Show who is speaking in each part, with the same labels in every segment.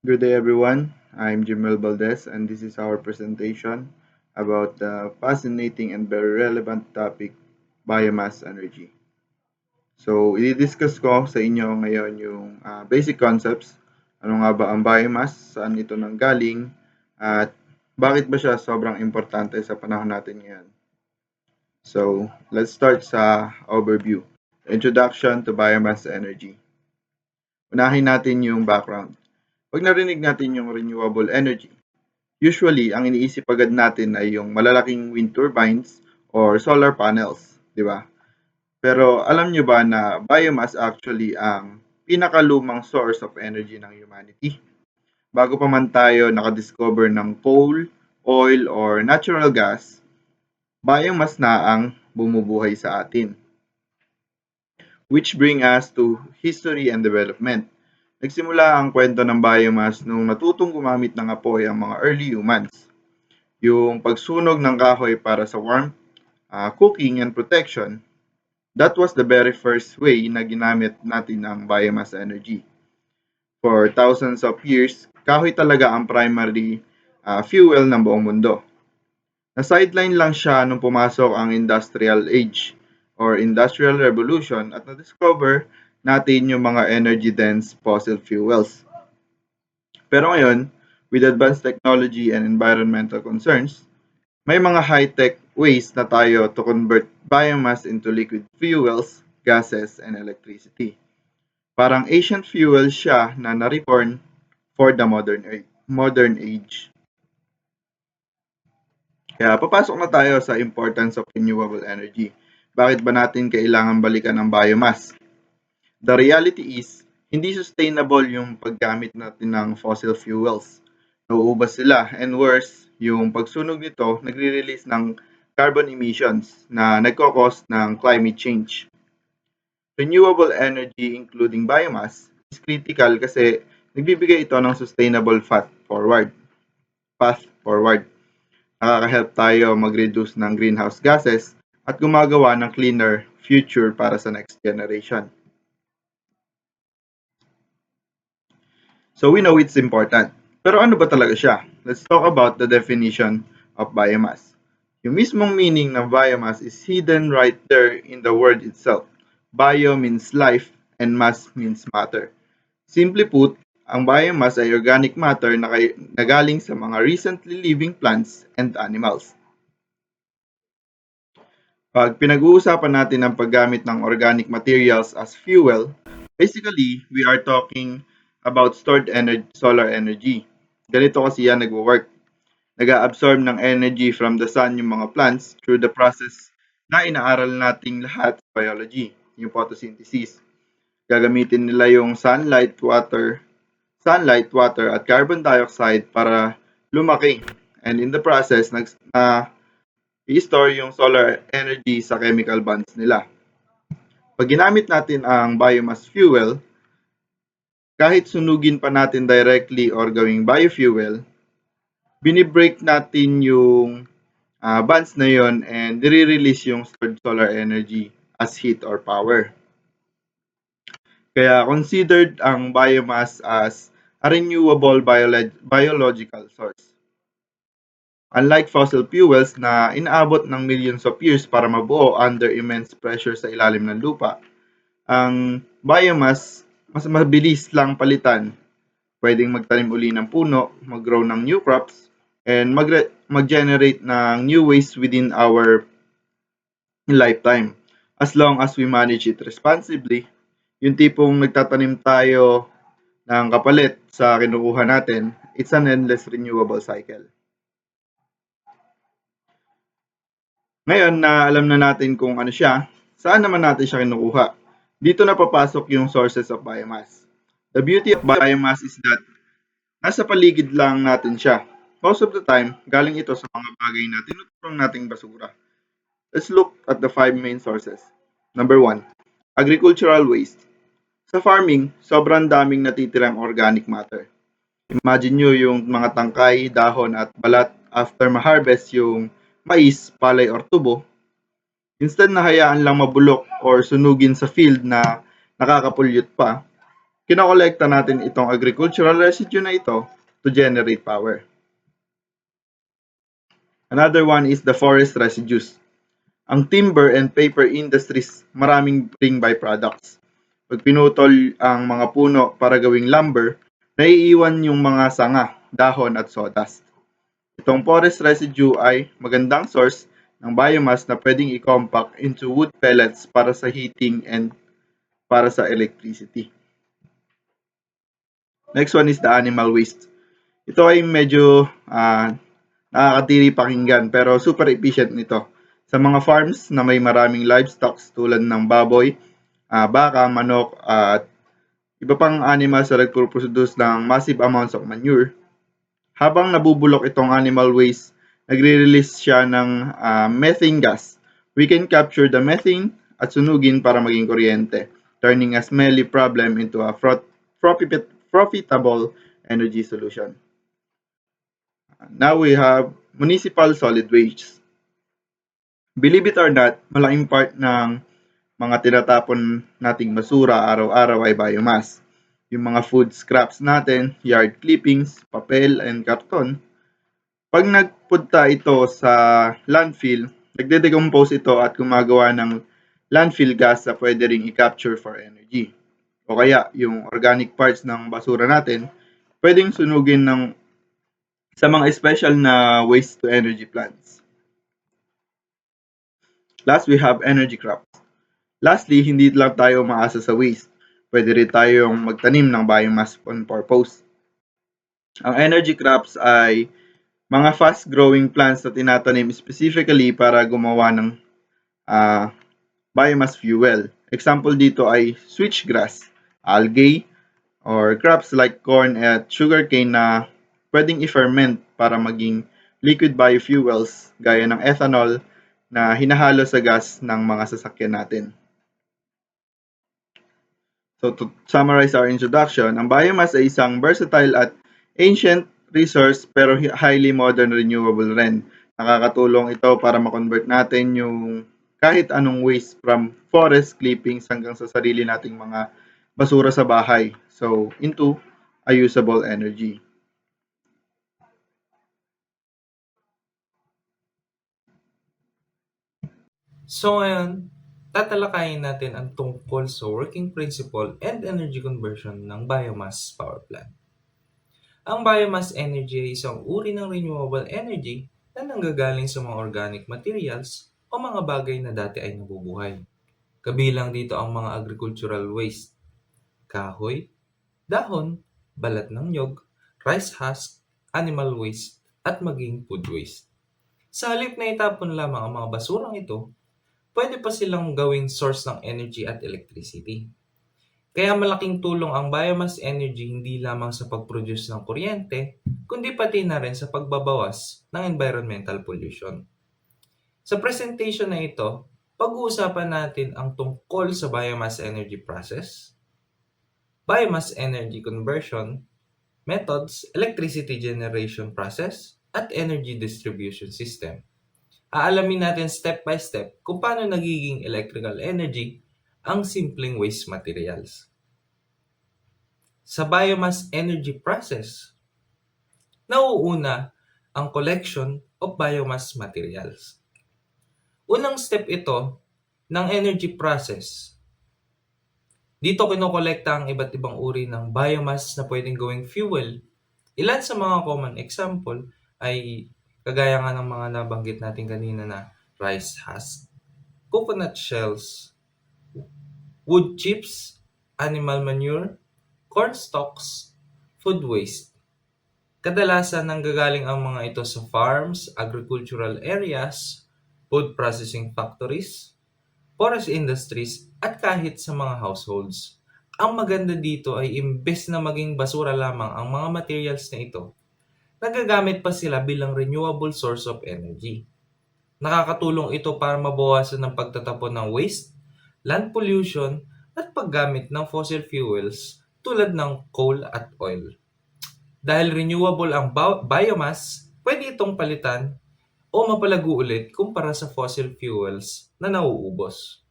Speaker 1: Good day, everyone. I'm Jimel Valdez, and this is our presentation about the fascinating and very relevant topic, biomass energy. So, i-discuss ko sa inyo ngayon yung basic concepts. Ano nga ba ang biomass, saan ito nanggaling, at bakit ba siya sobrang importante sa panahon natin ngayon. So, let's start sa overview. Introduction to biomass energy. Unahin natin yung background. Pag narinig natin yung renewable energy, usually, ang iniisip agad natin ay yung malalaking wind turbines or solar panels, di ba? Pero alam nyo ba na biomass actually ang pinakalumang source of energy ng humanity? Bago pa man tayo nakadiscover ng coal, oil, or natural gas, biomass na ang bumubuhay sa atin. Which bring us to history and development. Nagsimula ang kwento ng biomass nung natutong gumamit ng apoy ang mga early humans. Yung pagsunog ng kahoy para sa warmth, cooking, and protection, that was the very first way na ginamit natin ang biomass energy. For thousands of years, kahoy talaga ang primary fuel ng buong mundo. Na-sideline lang siya nung pumasok ang industrial age or industrial revolution at na-discover natin yung mga energy-dense fossil fuels. Pero ngayon, with advanced technology and environmental concerns, may mga high-tech ways na tayo to convert biomass into liquid fuels, gases, and electricity. Parang ancient fuel siya na na-reborn for the modern age. Kaya papasok na tayo sa importance of renewable energy. Bakit ba natin kailangan balikan ang biomass? The reality is, hindi sustainable yung paggamit natin ng fossil fuels. Nauubos sila, and worse, yung pagsunog nito nagre-release ng carbon emissions na nagkakos ng climate change. Renewable energy including biomass is critical kasi nagbibigay ito ng sustainable path forward. Nakaka-help tayo mag-reduce ng greenhouse gases at gumagawa ng cleaner future para sa next generation. So we know it's important. Pero ano ba talaga siya? Let's talk about the definition of biomass. Yung mismong meaning ng biomass is hidden right there in the word itself. Bio means life and mass means matter. Simply put, ang biomass ay organic matter na galing sa mga recently living plants and animals. Pag pinag-uusapan natin ang paggamit ng organic materials as fuel, basically, we are talking about solar energy. Ganito kasi yan nagwo-work. Nag-absorb ng energy from the sun yung mga plants through the process na inaaral nating lahat sa biology, yung photosynthesis. Gagamitin nila yung sunlight, water, at carbon dioxide para lumaki. And in the process, i-store yung solar energy sa chemical bonds nila. Pag ginamit natin ang biomass fuel, kahit sunugin pa natin directly or gawing biofuel, binibreak natin yung bonds na yon and nire-release yung stored solar energy as heat or power. Kaya considered ang biomass as a renewable biological source. Unlike fossil fuels na inaabot ng millions of years para mabuo under immense pressure sa ilalim ng lupa, ang biomass mas mabilis lang palitan. Pwedeng magtanim uli ng puno, mag-grow ng new crops, and mag-generate ng new waste within our lifetime. As long as we manage it responsibly, yung tipong nagtatanim tayo ng kapalit sa kinukuha natin, it's an endless renewable cycle. Ngayon na alam na natin kung ano siya, saan naman natin siya kinukuha? Dito na papasok yung sources of biomass. The beauty of biomass is that nasa paligid lang natin siya. Most of the time, galing ito sa mga bagay na tinutulong nating basura. Let's look at the 5 main sources. Number 1, agricultural waste. Sa farming, sobrang daming natitirang organic matter. Imagine nyo yung mga tangkay, dahon at balat after ma-harvest yung mais, palay or tubo. Instead na hayaan lang mabulok or sunugin sa field na nakakapulyot pa, kinokolekta natin itong agricultural residue na ito to generate power. Another one is the forest residues. Ang timber and paper industries, maraming ring byproducts. Pag pinutol ang mga puno para gawing lumber, naiiwan yung mga sanga, dahon at sawdust. Itong forest residue ay magandang source ng biomass na pwedeng i-compact into wood pellets para sa heating and para sa electricity. Next one is the animal waste. Ito ay medyo nakakadiri pakinggan pero super efficient nito. Sa mga farms na may maraming livestock tulad ng baboy, baka, manok at iba pang animals na nagpo-produce ng massive amounts of manure, habang nabubulok itong animal waste, nagre-release siya ng methane gas. We can capture the methane at sunugin para maging kuryente, turning a smelly problem into a profitable energy solution. Now we have municipal solid waste. Believe it or not, malaking part ng mga tinatapon nating basura araw-araw ay biomass. Yung mga food scraps natin, yard clippings, papel, and karton, pag nagpunta ito sa landfill, nagde-decompose ito at gumagawa ng landfill gas na pwede ring i-capture for energy. O kaya, yung organic parts ng basura natin, pwedeng sunugin sa mga special na waste to energy plants. Last, we have energy crops. Lastly, hindi lang tayo umaasa sa waste. Pwede rin tayong magtanim ng biomass on purpose. Ang energy crops ay mga fast-growing plants na tinatanim specifically para gumawa ng biomass fuel. Example dito ay switchgrass, algae, or crops like corn at sugarcane na pwedeng i-ferment para maging liquid biofuels gaya ng ethanol na hinahalo sa gas ng mga sasakyan natin. So to summarize our introduction, ang biomass ay isang versatile at ancient resource pero highly modern renewable rin. Nakakatulong ito para ma-convert natin yung kahit anong waste from forest clippings hanggang sa sarili nating mga basura sa bahay. So into a usable energy.
Speaker 2: So ngayon, tatalakayin natin ang tungkol sa working principle and energy conversion ng biomass power plant. Ang biomass energy ay isang uri ng renewable energy na nanggagaling sa mga organic materials o mga bagay na dati ay nabubuhay. Kabilang dito ang mga agricultural waste, kahoy, dahon, balat ng nyog, rice husk, animal waste, at maging food waste. Sa halip na itapon lamang ang mga basurang ito, pwede pa silang gawing source ng energy at electricity. Kaya malaking tulong ang biomass energy hindi lamang sa pag-produce ng kuryente, kundi pati na rin sa pagbabawas ng environmental pollution. Sa presentation na ito, pag-uusapan natin ang tungkol sa biomass energy process, biomass energy conversion, methods, electricity generation process, at energy distribution system. Aalamin natin step by step kung paano nagiging electrical energy ang simpleng waste materials. Sa biomass energy process, nauuna ang collection of biomass materials. Unang step ito ng energy process. Dito kinokolekta ang iba't ibang uri ng biomass na pwedeng gawing fuel. Ilan sa mga common example ay kagaya nga ng mga nabanggit natin kanina na rice husk, coconut shells, wood chips, animal manure, corn stalks, food waste. Kadalasan nanggagaling ang mga ito sa farms, agricultural areas, food processing factories, forest industries, at kahit sa mga households. Ang maganda dito ay imbes na maging basura lamang ang mga materials na ito, nagagamit pa sila bilang renewable source of energy. Nakakatulong ito para mabawasan ng pagtatapon ng waste, land pollution, at paggamit ng fossil fuels tulad ng coal at oil. Dahil renewable ang biomass, pwede itong palitan o mapalago ulit kumpara sa fossil fuels na nauubos.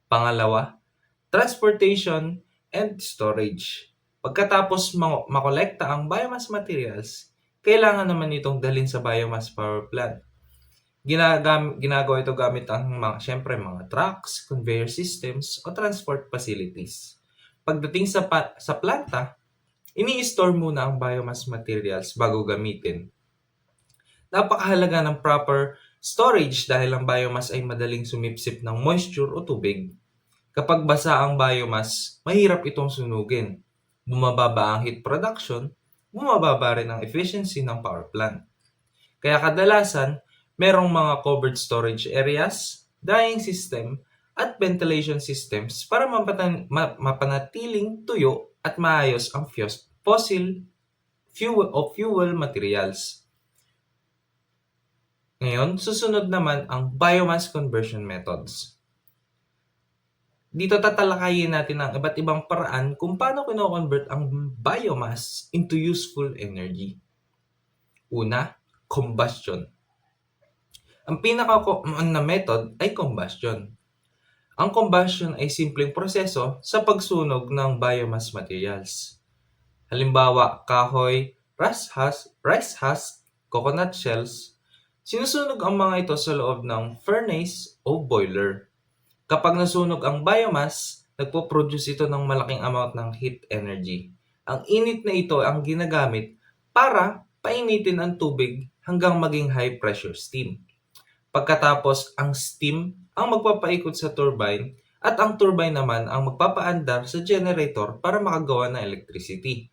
Speaker 2: Pangalawa, transportation and storage. Pagkatapos makolekta ang biomass materials, kailangan naman itong dalhin sa biomass power plant. Ginagawa ito gamit ang syempre mga trucks, conveyor systems, o transport facilities. Pagdating sa planta, ini-store muna ang biomass materials bago gamitin. Napakahalaga ng proper storage dahil ang biomass ay madaling sumipsip ng moisture o tubig. Kapag basa ang biomass, mahirap itong sunugin. Bumababa ang heat production, bumababa rin ang efficiency ng power plant. Kaya kadalasan, merong mga covered storage areas, drying system, at ventilation systems para mapanatiling tuyo at maayos ang fossil fuel materials. Ngayon, susunod naman ang biomass conversion methods. Dito tatalakayin natin ang iba't ibang paraan kung paano kino-convert ang biomass into useful energy. Una, combustion. Ang pinaka-common na method ay combustion. Ang combustion ay simpleng proseso sa pagsunog ng biomass materials. Halimbawa, kahoy, rice husk, coconut shells. Sinusunog ang mga ito sa loob ng furnace o boiler. Kapag nasunog ang biomass, nagpo-produce ito ng malaking amount ng heat energy. Ang init na ito ang ginagamit para painitin ang tubig hanggang maging high pressure steam. Pagkatapos, ang steam ang magpapaikot sa turbine at ang turbine naman ang magpapaandar sa generator para makagawa ng electricity.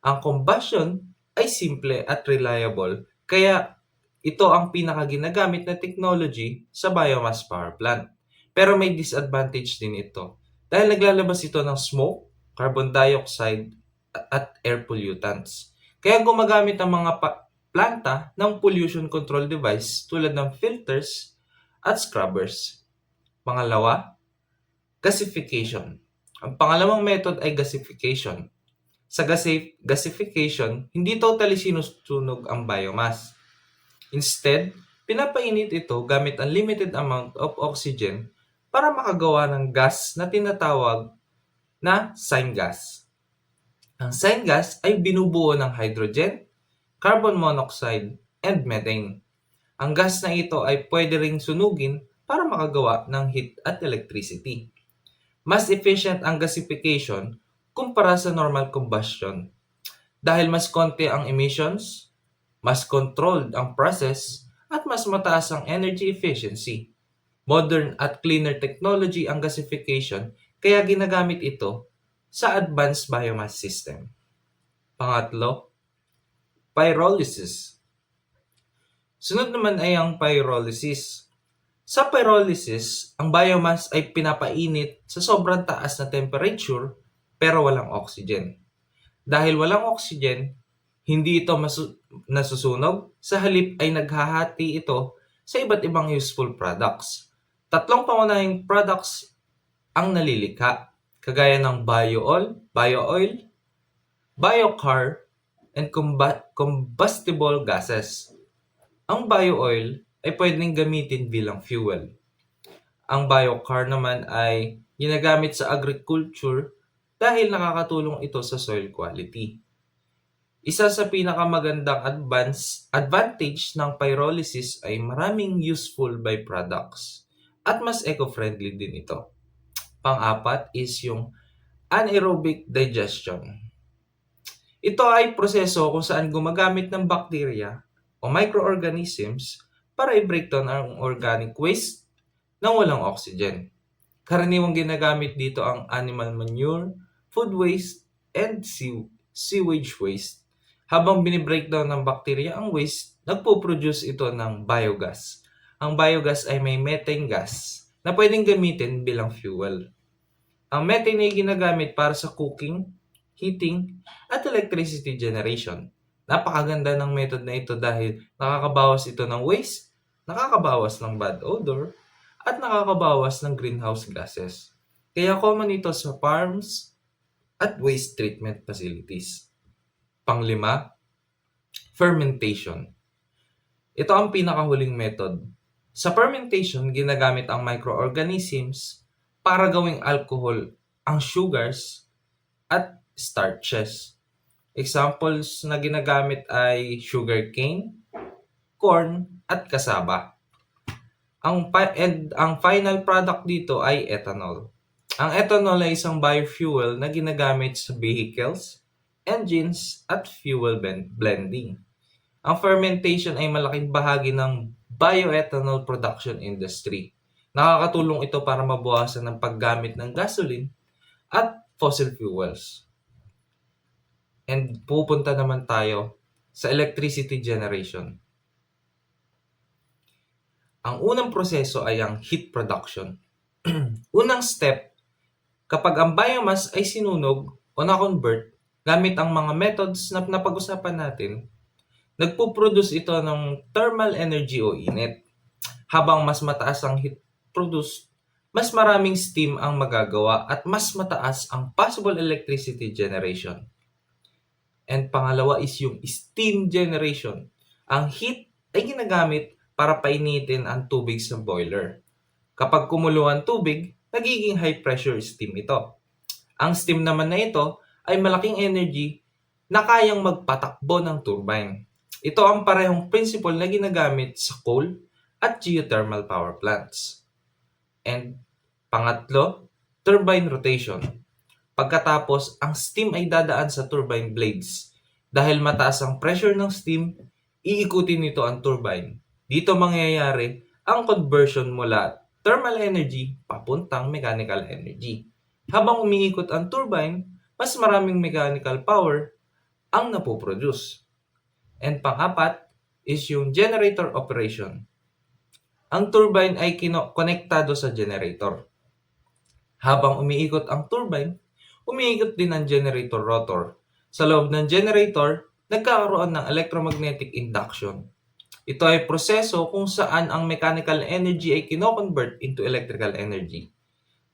Speaker 2: Ang combustion ay simple at reliable, kaya ito ang pinakaginagamit na technology sa biomass power plant. Pero may disadvantage din ito dahil naglalabas ito ng smoke, carbon dioxide at air pollutants. Kaya gumagamit ang mga planta ng pollution control device tulad ng filters at scrubbers. Pangalawa, gasification. Ang pangalawang method ay gasification. Sa gasification, hindi totally sinusunog ang biomass. Instead, pinapainit ito gamit ang limited amount of oxygen para makagawa ng gas na tinatawag na syngas. Ang syngas ay binubuo ng hydrogen, carbon monoxide, and methane. Ang gas na ito ay pwede ring sunugin para makagawa ng heat at electricity. Mas efficient ang gasification kumpara sa normal combustion dahil mas konti ang emissions, mas controlled ang process, at mas mataas ang energy efficiency. Modern at cleaner technology ang gasification kaya ginagamit ito sa advanced biomass system. Pangatlo, pyrolysis. Sunod naman ay ang pyrolysis. Sa pyrolysis, ang biomass ay pinapainit sa sobrang taas na temperature pero walang oxygen. Dahil walang oxygen, hindi ito nasusunog, sa halip ay naghahati ito sa iba't ibang useful products. Tatlong pangunahing products ang nalilikha, kagaya ng bio-oil, biochar, and combustible gases. Ang bio-oil ay pwedeng gamitin bilang fuel. Ang biochar naman ay ginagamit sa agriculture dahil nakakatulong ito sa soil quality. Isa sa pinakamagandang advantage ng pyrolysis ay maraming useful byproducts at mas eco-friendly din ito. Pang-apat is yung anaerobic digestion. Ito ay proseso kung saan gumagamit ng bacteria o microorganisms para i-breakdown ang organic waste nang walang oxygen. Karaniwang ginagamit dito ang animal manure, food waste, and sewage waste. Habang binibreakdown ng bacteria ang waste, nagpo-produce ito ng biogas. Ang biogas ay may methane gas na pwedeng gamitin bilang fuel. Ang methane ay ginagamit para sa cooking, heating, at electricity generation. Napakaganda ng method na ito dahil nakakabawas ito ng waste, nakakabawas ng bad odor, at nakakabawas ng greenhouse gases. Kaya common ito sa farms at waste treatment facilities. Panglima, fermentation. Ito ang pinakahuling method. Sa fermentation, ginagamit ang microorganisms para gawing alcohol ang sugars at starches. Examples na ginagamit ay sugarcane, corn, at cassava. Ang final product dito ay ethanol. Ang ethanol ay isang biofuel na ginagamit sa vehicles, engines, at fuel blending. Ang fermentation ay malaking bahagi ng bioethanol production industry. Nakakatulong ito para mabawasan ang paggamit ng gasoline at fossil fuels. And pupunta naman tayo sa electricity generation. Ang unang proseso ay ang heat production. Unang step, kapag ang biomass ay sinunog o na-convert gamit ang mga methods na napag-usapan natin, nagpo-produce ito ng thermal energy o init. Habang mas mataas ang heat produced, mas maraming steam ang magagawa at mas mataas ang possible electricity generation. And pangalawa is yung steam generation. Ang heat ay ginagamit para painitin ang tubig sa boiler. Kapag kumulo ang tubig, nagiging high pressure steam ito. Ang steam naman na ito ay malaking energy na kayang magpatakbo ng turbine. Ito ang parehong principle na ginagamit sa coal at geothermal power plants. And pangatlo, turbine rotation. Pagkatapos, ang steam ay dadaan sa turbine blades. Dahil mataas ang pressure ng steam, iikutin nito ang turbine. Dito mangyayari ang conversion mula thermal energy papuntang mechanical energy. Habang umiikot ang turbine, mas maraming mechanical power ang napoproduce. And pang-apat is yung generator operation. Ang turbine ay konektado sa generator. Habang umiikot ang turbine, umiikot din ang generator rotor. Sa loob ng generator, nagkakaroon ng electromagnetic induction. Ito ay proseso kung saan ang mechanical energy ay kino-convert into electrical energy.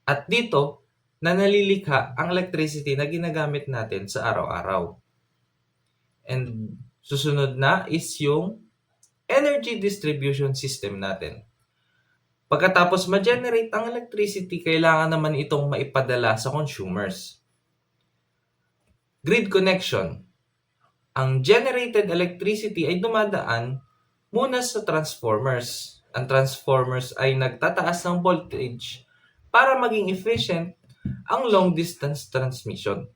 Speaker 2: At dito, nalilikha ang electricity na ginagamit natin sa araw-araw. And susunod na is yung energy distribution system natin. Pagkatapos ma-generate ang electricity, kailangan naman itong maipadala sa consumers. Grid connection. Ang generated electricity ay dumadaan muna sa transformers. Ang transformers ay nagtataas ng voltage para maging efficient ang long distance transmission.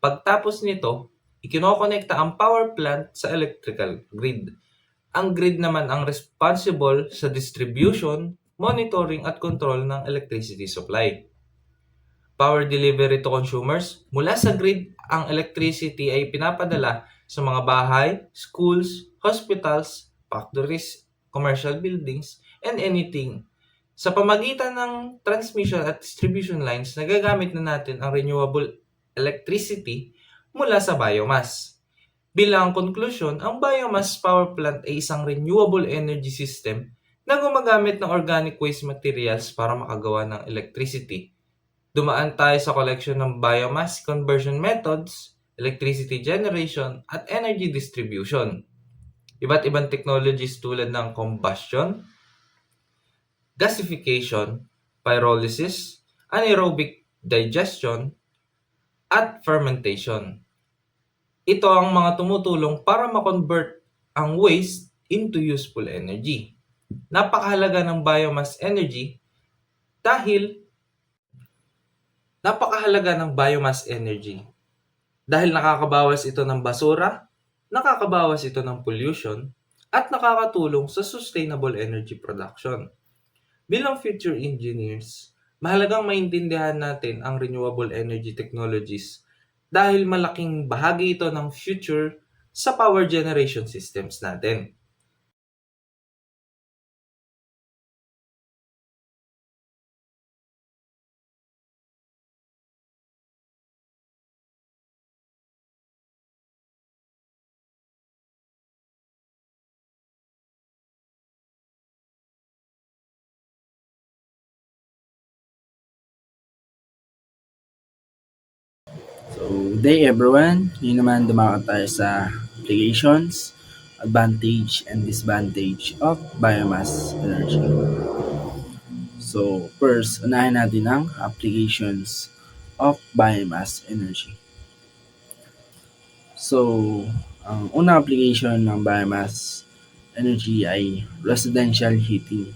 Speaker 2: Pagtapos nito, ikinokonekta ang power plant sa electrical grid. Ang grid naman ang responsible sa distribution, monitoring at control ng electricity supply. Power delivery to consumers. Mula sa grid, ang electricity ay pinapadala sa mga bahay, schools, hospitals, factories, commercial buildings, and anything. Sa pamagitan ng transmission at distribution lines, nagagamit na natin ang renewable electricity mula sa biomass. Bilang conclusion, ang biomass power plant ay isang renewable energy system na gumagamit ng organic waste materials para makagawa ng electricity. Dumaan tayo sa collection ng biomass conversion methods, electricity generation, at energy distribution. Iba't ibang technologies tulad ng combustion, gasification, pyrolysis, anaerobic digestion, at fermentation. Ito ang mga tumutulong para ma-convert ang waste into useful energy. Napakahalaga ng biomass energy dahil nakakabawas ito ng basura, nakakabawas ito ng pollution, at nakakatulong sa sustainable energy production. Bilang future engineers, mahalagang maintindihan natin ang renewable energy technologies dahil malaking bahagi ito ng future sa power generation systems natin.
Speaker 3: So, good day everyone. Ngayon naman dumakot tayo sa applications, advantage and disadvantage of biomass energy. So, first, unahin natin ang applications of biomass energy. So, ang unang application ng biomass energy ay residential heating.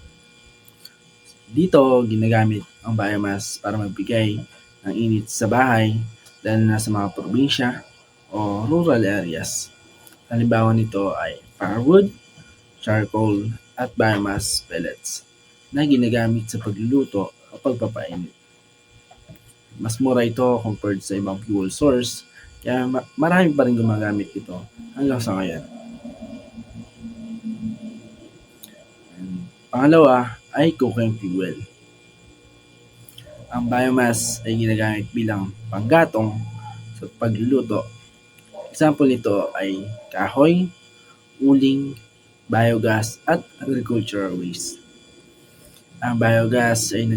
Speaker 3: Dito, ginagamit ang biomass para magbigay ng init sa bahay, lalo na sa mga probinsya o rural areas. Halimbawa nito ay firewood, charcoal, at biomass pellets na ginagamit sa pagluluto o pagpapainit. Mas mura ito compared sa ibang fuel source, kaya marami pa rin gumagamit ito hanggang sa ngayon. And pangalawa ay cooking fuel. Ang biomass ay ginagamit bilang panggatong sa pagluluto. Example nito ay kahoy, uling, biogas at agricultural waste. Ang biogas ay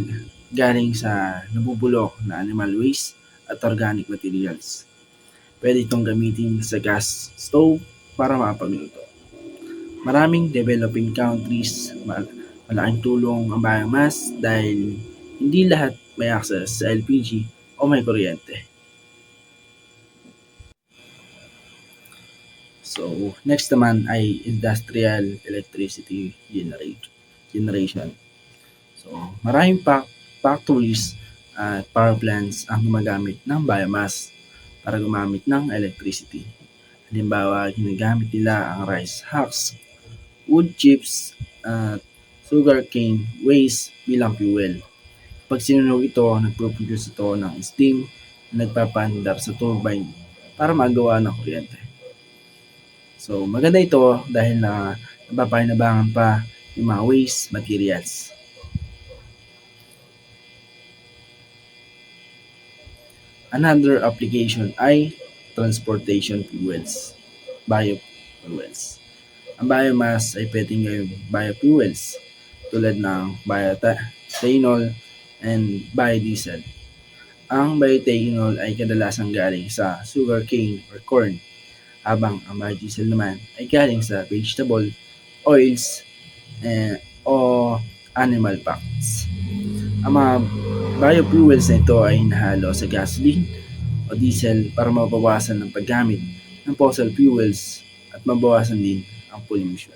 Speaker 3: galing sa nabubulok na animal waste at organic materials. Pwede itong gamitin sa gas stove para makapagluto. Maraming developing countries, malaking tulong ang biomass dahil hindi lahat may access sa LPG o may kuryente. So, next naman ay industrial electricity generation. So, maraming factories at power plants ang gumagamit ng biomass para gumamit ng electricity. Halimbawa, ginagamit nila ang rice husks, wood chips, at sugarcane waste bilang fuel. Pag sinunog ito, nagpo-produce ito ng steam na nagpapandar sa turbine para magawa ng kuryente. So, maganda ito dahil napapakinabangan pa yung mga waste materials. Another application ay transportation fuels, biofuels. Ang biomass ay pwedeng gawing biofuels tulad ng bioethanol and biodiesel. Ang bioethanol ay kadalasan galing sa sugarcane or corn, habang ang biodiesel naman ay galing sa vegetable, oils, o animal fats. Ang mga biofuels na ito ay hinahalo sa gasoline o diesel para mabawasan ang paggamit ng fossil fuels at mabawasan din ang pollution.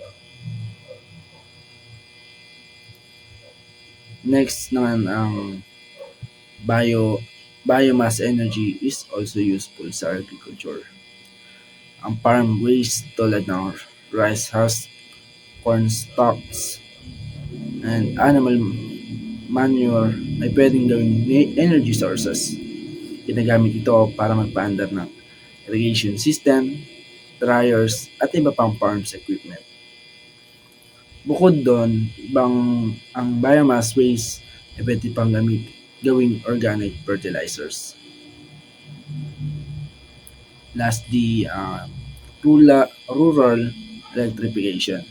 Speaker 3: Next naman ang biomass energy is also useful sa agriculture. Ang farm waste tulad ng rice husk, corn stalks, and animal manure ay pwedeng gawing energy sources. Ginagamit ito para magpaandar ng irrigation system, dryers, at iba pang farms equipment. Bukod doon, ang biomass waste ay pwede pang gawing organic fertilizers. Lastly, rural electrification.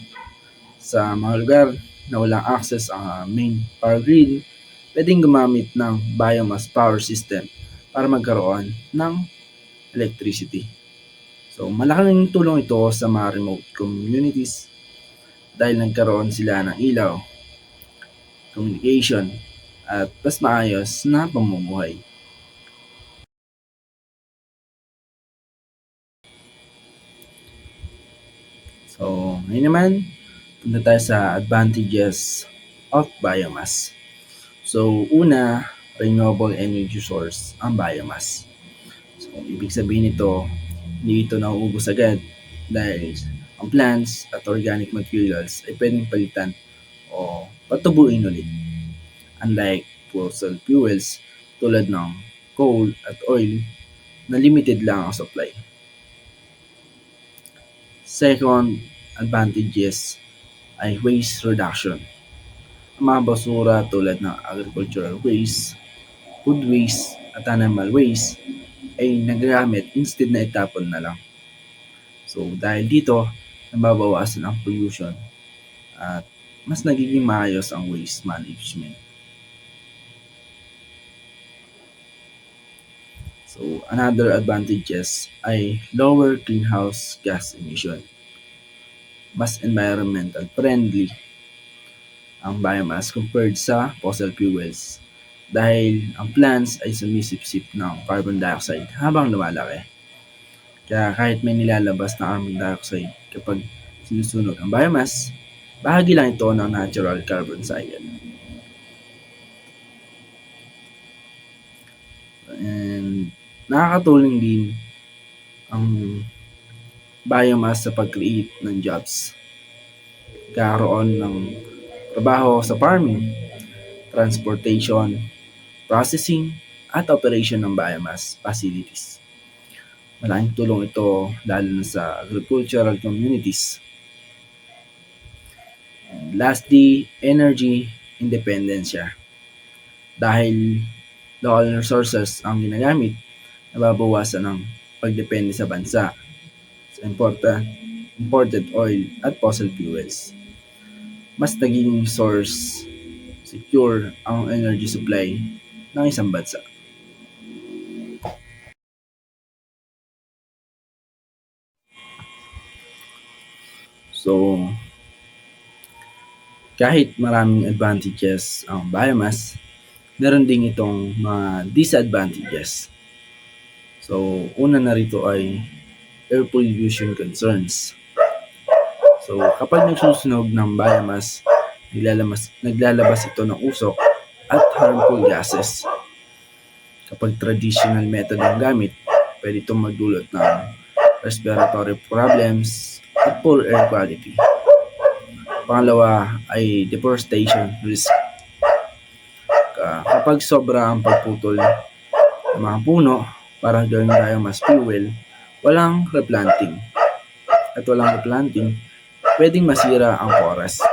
Speaker 3: Sa mga lugar na walang access ang main power grid, pwedeng gumamit ng biomass power system para magkaroon ng electricity. So, malaking tulong ito sa mga remote communities dahil nagkaroon sila ng ilaw, communication, at mas maayos na pamumuhay. So, ngayon naman, punta tayo sa advantages of biomass. So, una, renewable energy source ang biomass. So, ibig sabihin nito, hindi ito nauubos agad dahil ang plants at organic materials ay pwedeng palitan o patubuin ulit. Unlike fossil fuels tulad ng coal at oil na limited lang ang supply. Second advantages ay waste reduction. Ang mga basura tulad ng agricultural waste, food waste, at animal waste ay nagagamit instead na itapon na lang. So dahil dito, nababawasan ang pollution at mas nagiging maayos ang waste management. So another advantages ay lower greenhouse gas emission. Mas environmental friendly ang biomass compared sa fossil fuels dahil ang plants ay sumisipsip ng carbon dioxide habang lumalaki. Kaya kahit may nilalabas na carbon dioxide kapag sinusunog ang biomass, bahagi lang ito ng natural carbon cycle. And nakakatulong din ang biomass sa pag-create ng jobs. Kakaroon ng trabaho sa farming, transportation, processing, at operation ng biomass facilities. Malaking tulong ito lalo na sa agricultural communities. And lastly, energy independence siya. Dahil local resources ang ginagamit, nababawasan ang pagdepende sa bansa sa imported oil at fossil fuels. Mas naging source secure ang energy supply ng isang bansa. So, kahit maraming advantages ang biomass, meron din itong mga disadvantages. So, una na rito ay air pollution concerns. So, kapag nagsusunog ng biomass, naglalabas ito ng usok at harmful gases. Kapag traditional method ang gamit, pwede itong magdulot ng respiratory problems at poor air quality. Pangalawa ay deforestation risk. Kapag sobra ang pagputol ng mga puno para gawing biomass fuel, walang replanting. At walang replanting, pwedeng masira ang forest.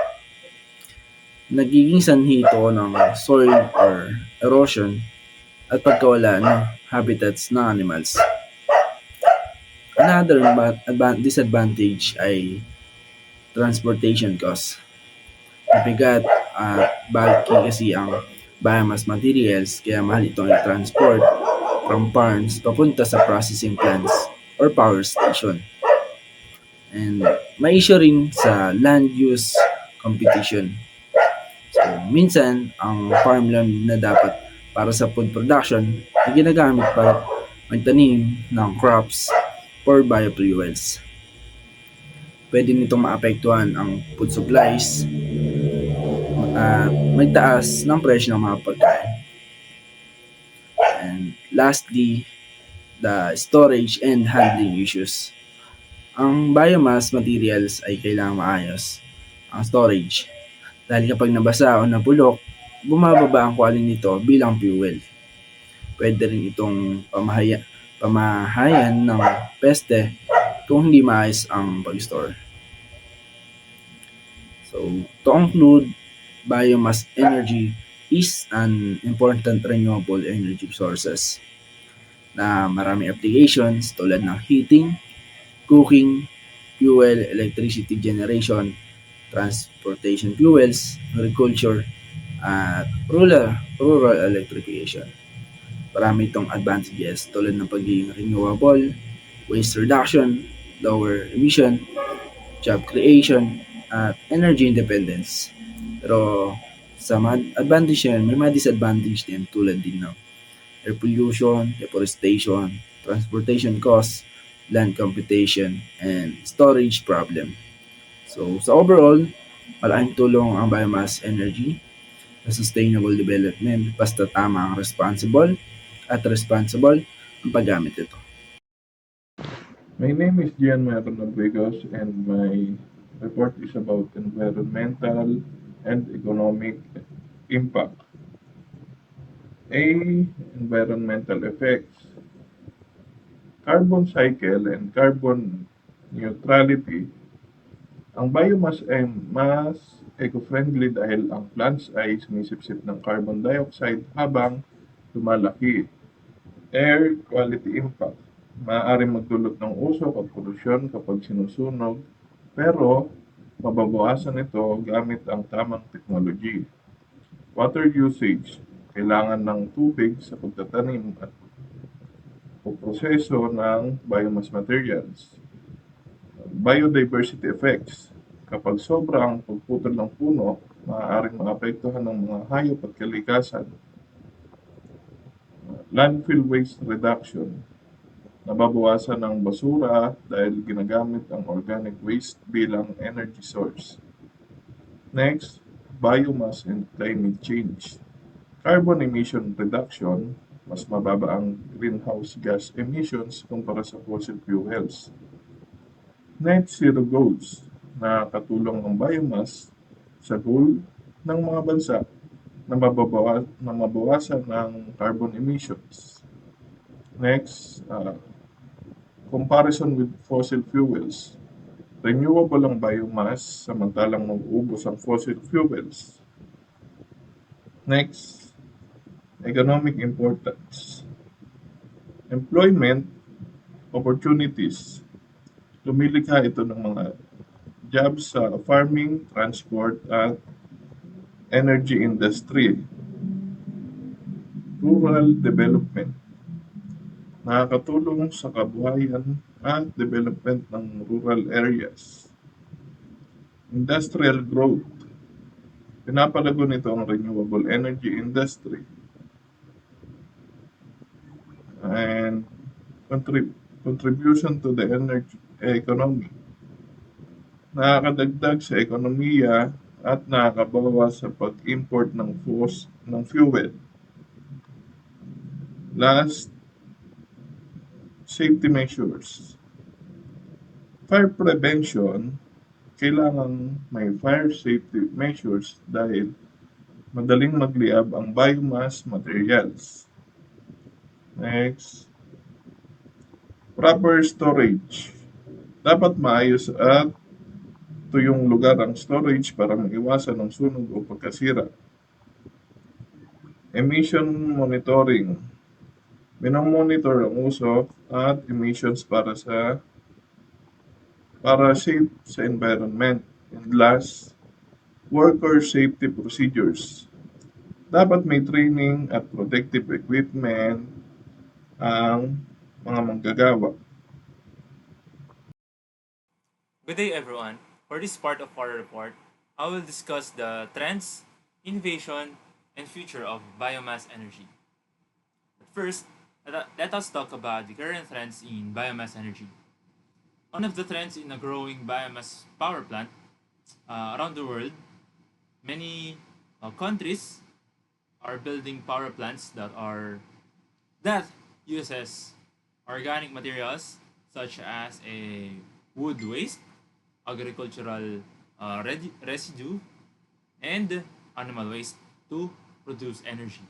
Speaker 3: Nagiging sanhi ito ng soil or erosion at pagkawala ng habitats ng animals. Another disadvantage ay transportation cost. Mabigat at bulky kasi ang biomass materials kaya mahal itong i-transport from farms papunta sa processing plants or power station. And may issue rin sa land use competition. So, minsan, ang farmland na dapat para sa food production ay ginagamit para magtanim ng crops or biofuels. Pwede nitong maapektuhan ang food supplies at magtaas ng presyo ng mga pagkain. And lastly, the storage and handling issues. Ang biomass materials ay kailangang maayos ang storage dahil kapag nabasa o nabulok, bumababa ang quality nito bilang fuel. Pwede rin itong pamahayan ng peste kung hindi maayos ang pag-store. So, to conclude, biomass energy is an important renewable energy sources na marami applications tulad ng heating, cooking, fuel, electricity generation, transportation fuels, agriculture, at rural electrification. Marami itong advantages tulad ng pagiging renewable, waste reduction, lower emission, job creation, at energy independence. Pero sa mga advantage yan, may mga disadvantage din tulad din ng air pollution, deforestation, transportation costs, land computation, and storage problem. So sa overall, malaking tulong ang biomass energy sa sustainable development basta tama ang responsible ang paggamit ito.
Speaker 1: My name is Gian Meron Rodriguez and my report is about environmental and economic impact. Environmental effects. Carbon cycle and carbon neutrality. Ang biomass ay mas eco-friendly dahil ang plants ay sumisipsip ng carbon dioxide habang lumalaki. Air quality impact. Maaaring magdulot ng usok at polusyon kapag sinusunog, pero mababawasan ito gamit ang tamang technology. Water usage. Kailangan ng tubig sa pagtatanim at proseso ng biomass materials. Biodiversity effects. Kapag sobra ang pagputol ng puno, maaaring maapektuhan ng mga hayop at kalikasan. Landfill waste reduction.
Speaker 4: Nababawasan ang basura dahil ginagamit ang organic waste bilang energy source. Next, biomass and climate change. Carbon emission reduction, mas mababa ang greenhouse gas emissions kumpara sa fossil fuels. Net zero goals, nakakatulong ang biomass sa goal ng mga bansa na mabawasan ng carbon emissions. Next, comparison with fossil fuels. Renewable ang biomass samantalang nauubos ang fossil fuels. Next, economic importance. Employment opportunities. Lumilikha ito ng mga jobs sa farming, transport, at energy industry. Rural development. Nakakatulong sa kabuhayan at development ng rural areas. Industrial growth. Pinapalago nito ang renewable energy industry and contribution to the energy economy. Nakakadagdag sa ekonomiya at nakakabawas sa pag-import ng fuel. Last, safety measures. Fire prevention, kailangan may fire safety measures dahil madaling magliab ang biomass materials. Next, proper storage. Dapat maayos at tuyong lugar ang storage para maiwasan ang sunog o pagkasira. Emission monitoring. Minomonitor ang uso at emissions para safe sa environment. And last, worker safety procedures. Dapat may training at protective equipment ang mga manggagawa.
Speaker 5: Good day, everyone. For this part of our report, I will discuss the trends, innovation, and future of biomass energy. But first, let us talk about the current trends in biomass energy. One of the trends in a growing biomass power plant around the world, many countries are building power plants that uses organic materials such as a wood waste, agricultural residue, and animal waste to produce energy.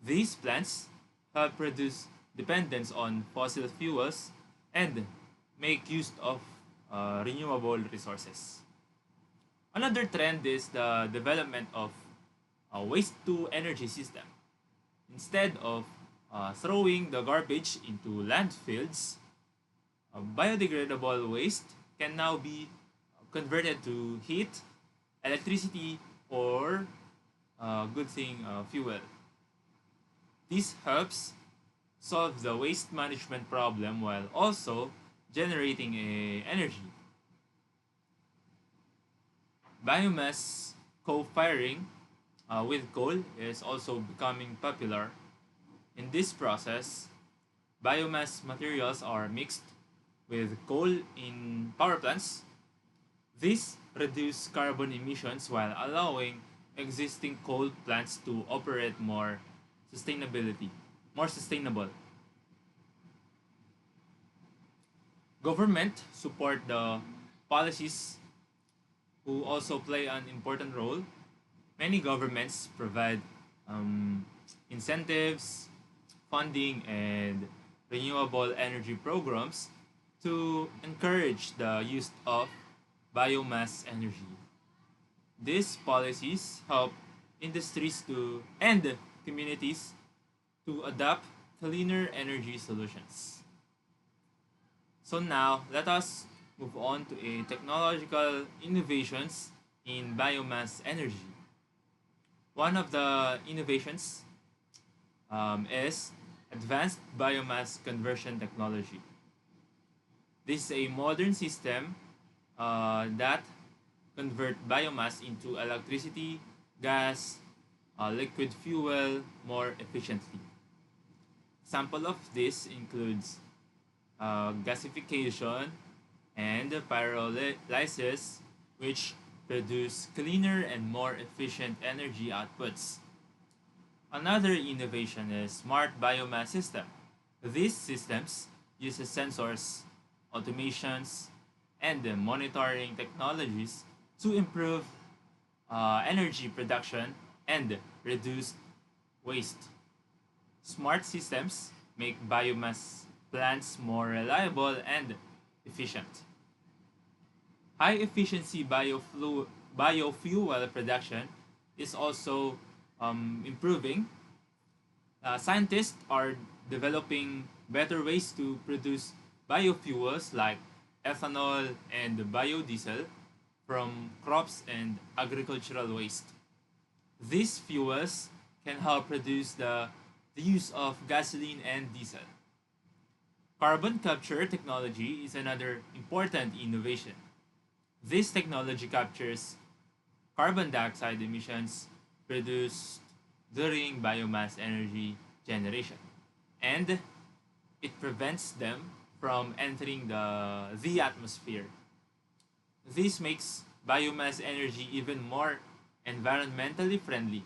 Speaker 5: These plants help reduce dependence on fossil fuels and make use of renewable resources. Another trend is the development of a waste to energy system. Instead of throwing the garbage into landfills, biodegradable waste can now be converted to heat, electricity, or good thing fuel. This helps solve the waste management problem while also generating energy. Biomass co-firing with coal is also becoming popular. In this process, biomass materials are mixed with coal in power plants. This reduces carbon emissions while allowing existing coal plants to operate sustainability, more sustainable. Government support the policies who also play an important role. Many governments provide incentives, funding, and renewable energy programs to encourage the use of biomass energy. These policies help industries to and communities to adopt cleaner energy solutions. So now let us move on to a technological innovations in biomass energy. One of the innovations is advanced biomass conversion technology. This is a modern system that convert biomass into electricity, gas, liquid fuel more efficiently. Example of this includes gasification and pyrolysis, which produce cleaner and more efficient energy outputs. Another innovation is smart biomass system. These systems use sensors, automations, and monitoring technologies to improve energy production and reduce waste. Smart systems make biomass plants more reliable and efficient. High efficiency biofuel production is also improving. Scientists are developing better ways to produce biofuels like ethanol and biodiesel from crops and agricultural waste. These fuels can help reduce the use of gasoline and diesel. Carbon capture technology is another important innovation. This technology captures carbon dioxide emissions produced during biomass energy generation, and it prevents them from entering the atmosphere. This makes biomass energy even more environmentally friendly.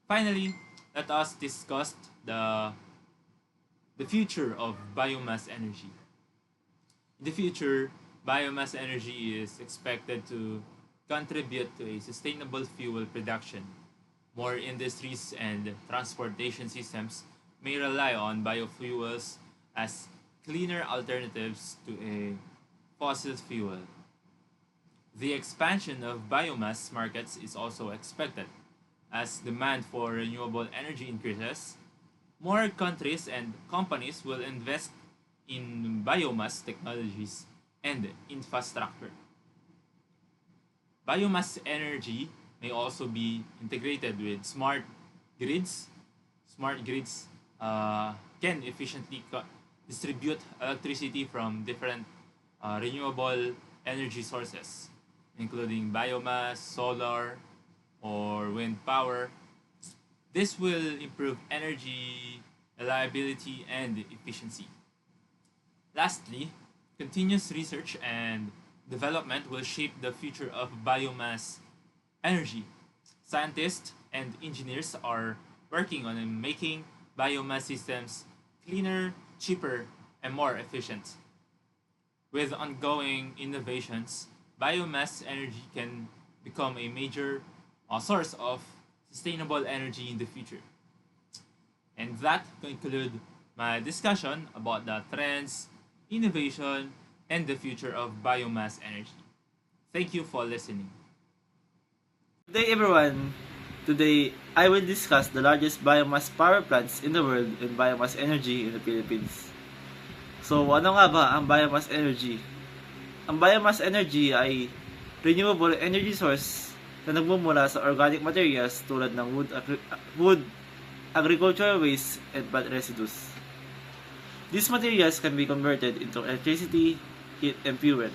Speaker 5: Finally, let us discuss the future of biomass energy. In the future, biomass energy is expected to contribute to a sustainable fuel production. More industries and transportation systems may rely on biofuels as cleaner alternatives to a fossil fuel. The expansion of biomass markets is also expected. As demand for renewable energy increases, more countries and companies will invest in biomass technologies and infrastructure. Biomass energy may also be integrated with grids. Smart grids can efficiently distribute electricity from different renewable energy sources, including biomass, solar, or wind power. This will improve energy reliability and efficiency. Lastly, continuous research and development will shape the future of biomass energy. Scientists and engineers are working on making biomass systems cleaner, cheaper, and more efficient. With ongoing innovations, biomass energy can become a major source of sustainable energy in the future. And that concludes my discussion about the trends, innovation, and the future of biomass energy. Thank you for listening.
Speaker 3: Good day everyone! Today, I will discuss the largest biomass power plants in the world and biomass energy in the Philippines. So, ano nga ba ang biomass energy? Ang biomass energy ay renewable energy source na nagmumula sa organic materials tulad ng wood, agricultural waste, and plant residues. These materials can be converted into electricity, heat, and fuel.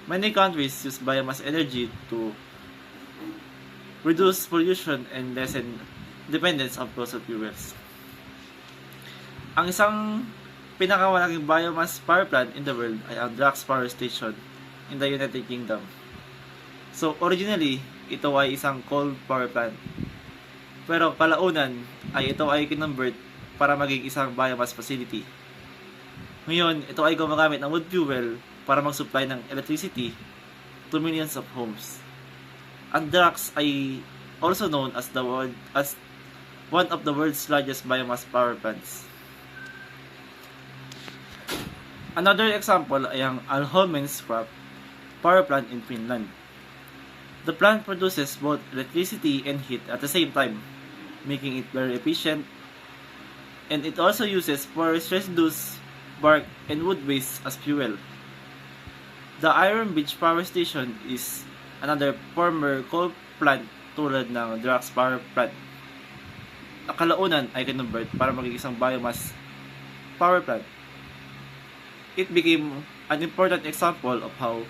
Speaker 3: Many countries use biomass energy to reduce pollution and lessen dependence on fossil fuels. Ang isang pinakamalaking biomass power plant in the world ay ang Drax Power Station in the United Kingdom. So originally, ito ay isang coal power plant. Pero kalaunan ay ito ay kinonvert para maging isang biomass facility. Ngayon, ito ay gumagamit ng wood fuel para mag-supply ng electricity to millions of homes. Ang Drax ay also known as one of the world's largest biomass power plants. Another example ay ang Alholmenskrap power plant in Finland. The plant produces both electricity and heat at the same time, making it very efficient, and it also uses forest residues, bark, and wood waste as fuel. The Iron Beach Power Station is another former coal plant tulad ng Drax Power Plant. Ang kalaunan ay kinonvert para maging isang biomass power plant. It became an important example of how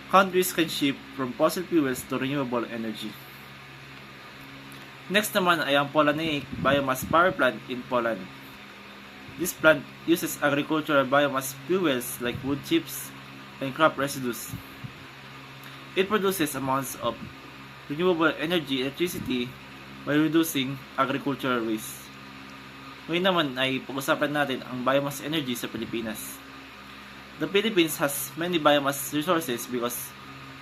Speaker 3: countries can shift from fossil fuels to renewable energy. Next naman ay ang Polanaic Biomass Power Plant in Poland. This plant uses agricultural biomass fuels like wood chips and crop residues. It produces amounts of renewable energy electricity by reducing agricultural waste. Ngayon naman ay pag-usapan natin ang biomass energy sa Pilipinas. The Philippines has many biomass resources because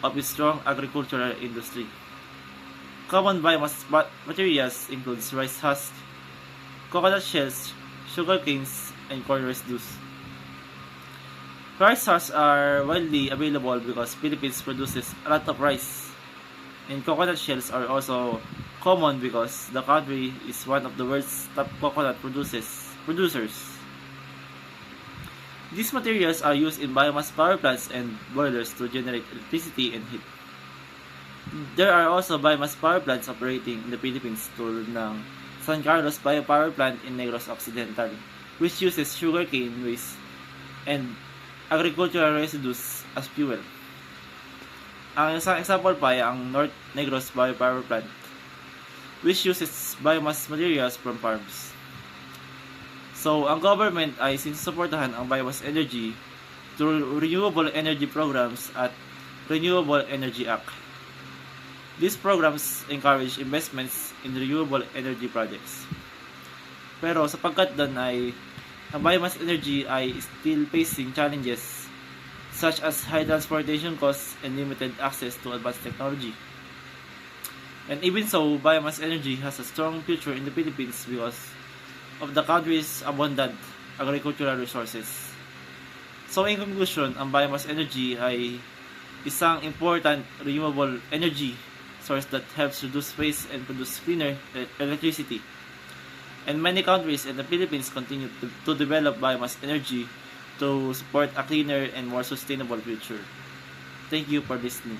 Speaker 3: of its strong agricultural industry. Common biomass materials includes rice husk, coconut shells, sugar canes, and corn residues. Rice husks are widely available because Philippines produces a lot of rice, and coconut shells are also common because the country is one of the world's top coconut producers. These materials are used in biomass power plants and boilers to generate electricity and heat. There are also biomass power plants operating in the Philippines tulad ng San Carlos Biopower Plant in Negros Occidental, which uses sugarcane waste and agricultural residues as fuel. Ang isang example pa ay ang North Negros Biopower Plant, which uses biomass materials from farms. So, ang government ay sinusuportahan ang biomass energy through renewable energy programs at Renewable Energy Act. These programs encourage investments in renewable energy projects. Pero sapagkat doon ay ang biomass energy ay still facing challenges such as high transportation costs and limited access to advanced technology. And even so, biomass energy has a strong future in the Philippines because of the country's abundant agricultural resources. So in conclusion, ang biomass energy ay isang important renewable energy source that helps reduce waste and produce cleaner electricity. And many countries and the Philippines continue to develop biomass energy to support a cleaner and more sustainable future. Thank you for listening.